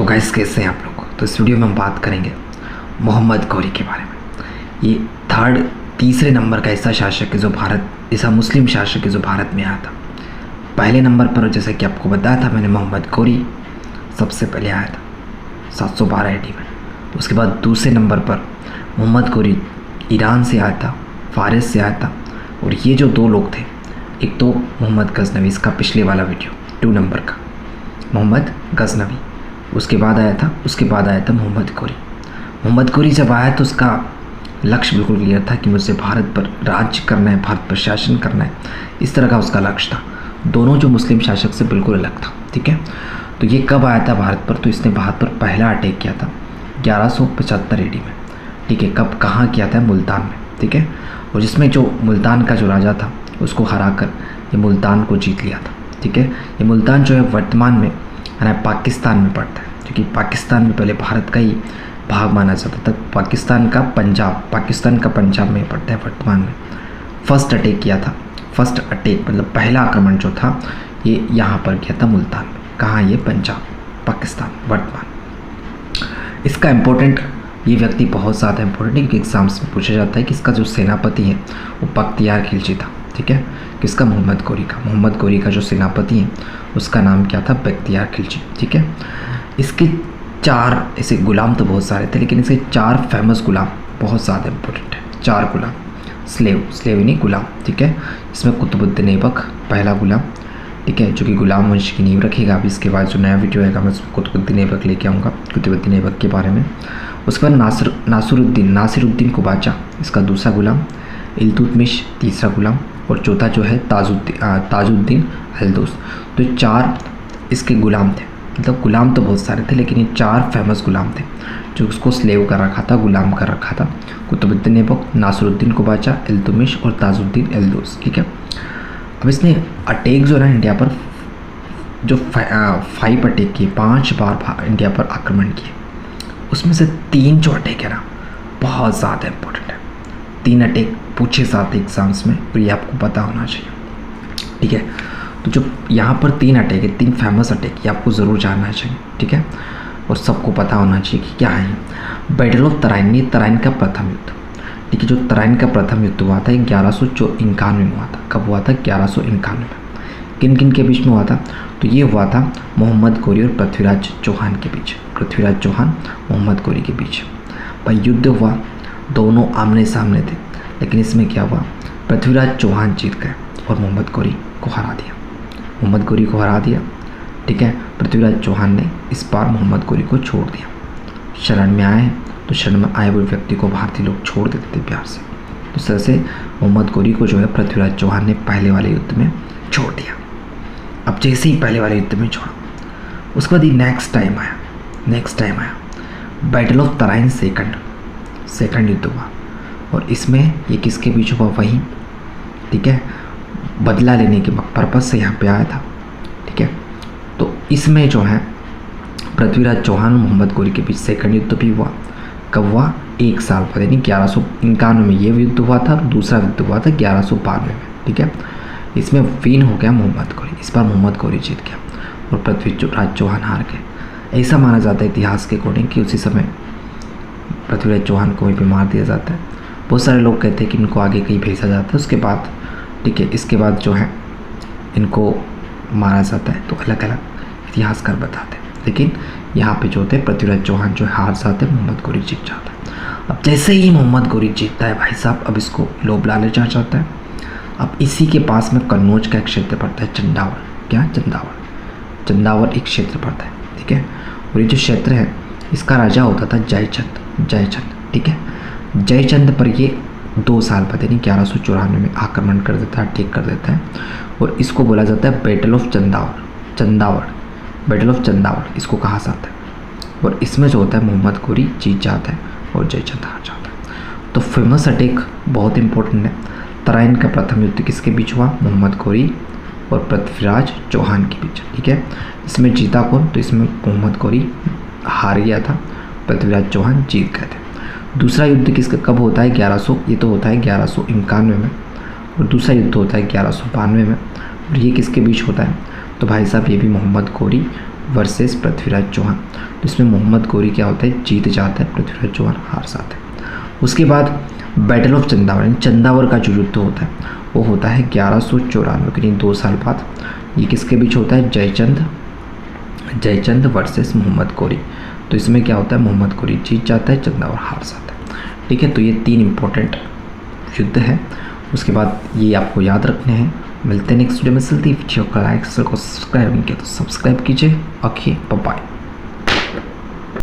तो गाइस कैसे हैं आप लोग। तो इस वीडियो में हम बात करेंगे मोहम्मद गौरी के बारे में। ये तीसरे नंबर का ऐसा शासक है जो ऐसा मुस्लिम शासक है जो भारत में आया था। पहले नंबर पर जैसा कि आपको बताया था मैंने, मोहम्मद गौरी सबसे पहले आया था 712 AD में। उसके बाद दूसरे नंबर पर मोहम्मद गौरी ईरान से आया था, फारिस से आया था। और ये जो दो लोग थे, एक तो मोहम्मद गजनवी, इसका पिछले वाला वीडियो 2 नंबर का मोहम्मद गजनवी, उसके बाद आया था मोहम्मद गौरी। मोहम्मद गौरी जब आया तो उसका लक्ष्य बिल्कुल क्लियर था कि मुझे भारत पर राज्य करना है, भारत पर शासन करना है, इस तरह का उसका लक्ष्य था। दोनों जो मुस्लिम शासक से बिल्कुल अलग था। ठीक है, तो ये कब आया था भारत पर? तो इसने भारत पर पहला अटैक किया था 1175 AD में। ठीक है, कब कहाँ किया था? मुल्तान में। ठीक है, और जिसमें जो मुल्तान का जो राजा था उसको हराकर ये मुल्तान को जीत लिया था। ठीक है, ये मुल्तान जो है वर्तमान में पाकिस्तान में पड़ता है, क्योंकि पाकिस्तान में पहले भारत का ही भाग माना जाता था। पाकिस्तान का पंजाब में पड़ता है वर्तमान में। फर्स्ट अटैक मतलब पहला आक्रमण जो था ये यहाँ पर किया था मुल्तान में। कहाँ? ये पंजाब, पाकिस्तान वर्तमान। इसका इम्पोर्टेंट, ये व्यक्ति बहुत ज़्यादा इम्पोर्टेंट है क्योंकि एग्जाम्स में पूछा जाता है कि इसका जो सेनापति है वो बख्तियार खिलजी था। ठीक है, किसका? मोहम्मद गौरी का जो सेनापति है उसका नाम क्या था? बख्तियार खिलजी। ठीक है, इसके 4 ऐसे गुलाम तो बहुत सारे थे, लेकिन इसके 4 फेमस गुलाम बहुत ज़्यादा इम्पोर्टेंट है। 4 गुलाम, स्लेव नहीं गुलाम। ठीक है, इसमें कुतुबुद्दीन ऐबक पहला गुलाम। ठीक है, जो कि गुलाम वंश की नींव रखेगा। अभी इसके बाद जो नया वीडियो आएगा मैं उसमें कुतुबुद्दीन ऐबक लेके आऊँगा, कुतुबुद्दीन ऐबक के बारे में। उसके बाद नासिरुद्दीन कुबाचा, इसका दूसरा गुलाम। इल्तुतमिश तीसरा गुलाम, और चौथा जो है ताजुद्दीन अल्दौस। तो ये 4 इसके गुलाम थे। मतलब गुलाम तो बहुत सारे थे, लेकिन ये 4 फेमस गुलाम थे जो उसको स्लेव कर रखा था, गुलाम कर रखा था। कुतुबुद्दीन ऐबक, नासिरुद्दीन कुबाचा, इल्तुतमिश और ताजुद्दीन अल्दौस। ठीक है, अब इसने अटैक जो है इंडिया पर जो 5 अटैक किए, 5 बार इंडिया पर आक्रमण किए। उसमें से 3 जो अटैक है ना बहुत ज़्यादा इम्पोर्टेंट है। 3 अटैक पूछे जाते एग्जाम्स में और ये आपको पता होना चाहिए। ठीक है, तो जो यहाँ पर 3 अटैक है, 3 फेमस अटैक, ये आपको ज़रूर जानना चाहिए। ठीक है, और सबको पता होना चाहिए कि क्या है। बैटल ऑफ तराइन, ये तराइन का प्रथम युद्ध। ठीक है, जो तराइन का प्रथम युद्ध हुआ था 1191 में हुआ था। कब हुआ था? 1191 में। किन किन के बीच में हुआ था? तो ये हुआ था मोहम्मद गौरी और पृथ्वीराज चौहान के बीच। पृथ्वीराज चौहान मोहम्मद गौरी के बीच भाई युद्ध हुआ। दोनों आमने सामने थे, लेकिन इसमें क्या हुआ? पृथ्वीराज चौहान जीत गए और मोहम्मद गौरी को हरा दिया। ठीक है, पृथ्वीराज चौहान ने इस बार मोहम्मद गौरी को छोड़ दिया। शरण में आए तो शरण में आए हुए व्यक्ति को भारतीय लोग छोड़ देते थे प्यार से। तो इस तरह से मोहम्मद गौरी को जो है पृथ्वीराज चौहान ने पहले वाले युद्ध में छोड़ दिया। अब जैसे ही पहले वाले युद्ध में छोड़ा, उसके बाद ही नेक्स्ट टाइम आया बैटल ऑफ तराइन, सेकंड युद्ध हुआ। और इसमें ये किसके बीच हुआ? वहीं, ठीक है, बदला लेने के पर्पज से यहाँ पे आया था। ठीक है, तो इसमें जो है पृथ्वीराज चौहान और मोहम्मद गौरी के बीच सेकंड युद्ध भी हुआ। कब हुआ? 1 साल बाद, यानी 1191 में ये युद्ध हुआ था। दूसरा युद्ध हुआ था 1192 में। ठीक है, इसमें विन हो गया मोहम्मद गौरी। इस बार मोहम्मद गौरी जीत गया और पृथ्वीराज चौहान हार गए। ऐसा माना जाता है इतिहास के अकॉर्डिंग कि उसी समय पृथ्वीराज चौहान को वहीं पे मार दिया जाता है। बहुत सारे लोग कहते हैं कि इनको आगे कहीं भेजा जाता है उसके बाद। ठीक है, इसके बाद जो है इनको मारा जाता है। तो अलग अलग इतिहासकार बताते हैं, लेकिन यहाँ पे जो होते हैं पृथ्वीराज चौहान जो हार जाते हैं, मोहम्मद गौरी जीत जाता है। अब जैसे ही मोहम्मद गौरी जीतता है भाई साहब, अब इसको लोभ लालच आ जाता है। अब इसी के पास में कन्नौज का एक क्षेत्र पड़ता है, चंदावर एक क्षेत्र पड़ता है। ठीक है, और ये जो क्षेत्र है इसका राजा होता था जयचंद। ठीक है, जयचंद पर ये 2 साल बाद यानी 1194 में आक्रमण कर देता है, अटैक कर देता है। और इसको बोला जाता है बैटल ऑफ चंदावर इसको कहा जाता है। और इसमें जो होता है मोहम्मद गौरी जीत जाता है और जयचंद हार जाता है। तो फेमस अटैक बहुत इंपॉर्टेंट है। तराइन का प्रथम युद्ध किसके बीच हुआ? मोहम्मद गौरी और पृथ्वीराज चौहान के बीच। ठीक है, इसमें जीता कौन? तो इसमें मोहम्मद गौरी हार गया था, पृथ्वीराज चौहान जीत गए थे। दूसरा युद्ध किसका कब होता है? 1100, ये तो होता है 1191 में, और दूसरा युद्ध होता है 1192 में। और ये किसके बीच होता है? तो भाई साहब ये भी मोहम्मद गौरी वर्सेस पृथ्वीराज चौहान। तो इसमें मोहम्मद गौरी क्या होता है, जीत जाता है, पृथ्वीराज चौहान हार जाता है। उसके बाद बैटल ऑफ चंदावर, चंदावर का जो युद्ध होता है वो होता है 1194 के, 2 साल बाद। ये किसके बीच होता है, जयचंद वर्सेस मोहम्मद गौरी। तो इसमें क्या होता है, मोहम्मद गौरी जीत जाता है, चंदावर हार जाता है। ठीक है, तो ये 3 इंपॉर्टेंट युद्ध है। उसके बाद ये आपको याद रखने हैं। मिलते हैं नेक्स्ट वीडियो में। जल्दी वीडियो को लाइक, सब्सक्राइब नहीं किया तो सब्सक्राइब कीजिए। Okay, bye bye.